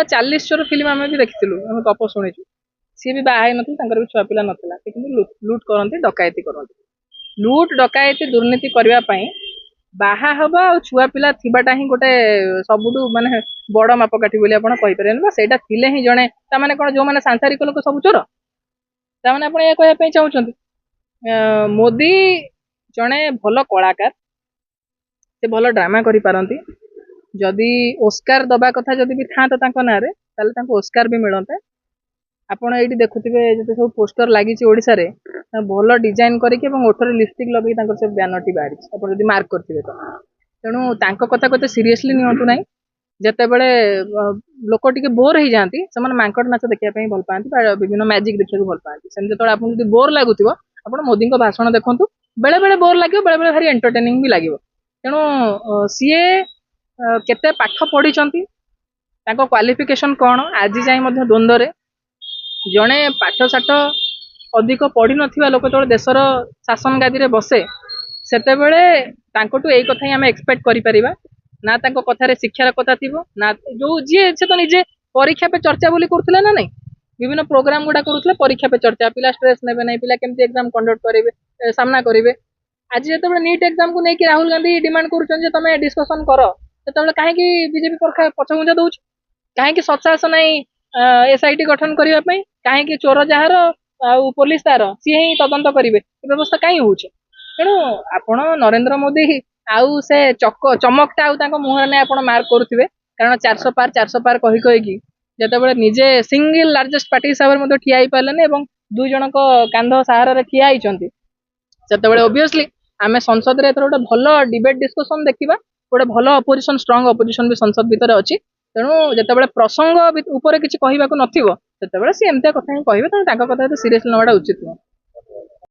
40 चोर फिल्म आम भी देखी गप शुणु सी भी बाहर नथिल भी छुआ पिला नाला लुट करती डकायती करती लुट डकायती दुर्नीति करने बाहा हवा और छुआ पिला थिबाटा ही गोटे सबुठू माने बड़ मापकाठी बोली आपन कहि परन सेटा थिले ही जणे ता माने कोन जो माने सांसारिक लोक सब चोर ता माने आपन या कहया पई चाहुचंती मोदी जणे भल कलाकार से भल ड्रामा करि पारंती जदि ओस्कार दबा कथा जदि भी था तांको नारे ताले तांको ओस्कार भी मिलंता आपण एठी देखुथिबे जते सब पोस्टर लागिछि ओडिसा रे भल डिजाइन करके एवं ओठरे लिपस्टिक लगे तांको से बैनर टी बाहरी आपण जदि मार्क करथिबे तो तेणु तांको कथा कते सीरियसली नियंतु नाही जते बेले लोक टिके बोर हो जाती से मांकड़ नाच देखिया पई भल पाती विभिन्न मैजिक देखिया भल पाती से जो आपन जदि बोर लागुथिबो आपण मोदी को भाषण देखंतु बेले बेले बोर लागियो बेले बेले भारी एंटरटेनिंग भी लागियो तेणु सीए केते पाठ पढ़ी क्वालिफिकेशन कौन आज जाए द्वंद्व रे जड़े पाठ साठ अधिक पढ़ी नथिबा लोक जो देशर शासन गादी रे बसे सेते बेले तांकोटू एई कथा ही आमे एक्सपेक्ट करि परिबा ना तांको कथारे शिक्षार कथा थिबो ना जो जी से तो निजे परीक्षा पे चर्चा बोली करथिले ना नहीं विभिन्न प्रोग्राम गुडा करूथले परीक्षा पे चर्चा पिला स्ट्रेस नेबे नहीं पिला केमती एग्जाम कंडक्ट करिवे सामना करिवे आज जेते नीट एग्जाम को लेकिन राहुल गांधी डिमांड करूछन जे तमे डिस्कशन करो सेते कहीं बीजेपी पछघुंचा दौर कहीं सत्साहस नहीं एसआईटी गठन करने कहीं चोर जार पुलिस तार सी ही तदंत करेंगे व्यवस्था कहीं हो तेणु आपण नरेंद्र मोदी आउ से चमकटा आउ मुहर ने आप मार्क करुवे कारण 400 पार कही कहीकि जिते निजे सिंगल लार्जेस्ट पार्टी हिसाब से ठिया पारे दुई जन कांध सहारा ठिया से ओबियसली आम संसद में गोटे भल डिबेट डिस्कसन देखा गोटे भल अपोजिशन स्ट्रंग अपोजिशन भी संसद भितर अच्छी तेणु जिते प्रसंग उपर किसी कहवाक नथिबो सेते सी एमती कथा ही कहे तेणु कथा सीरियसली नवाटा उचित नुह।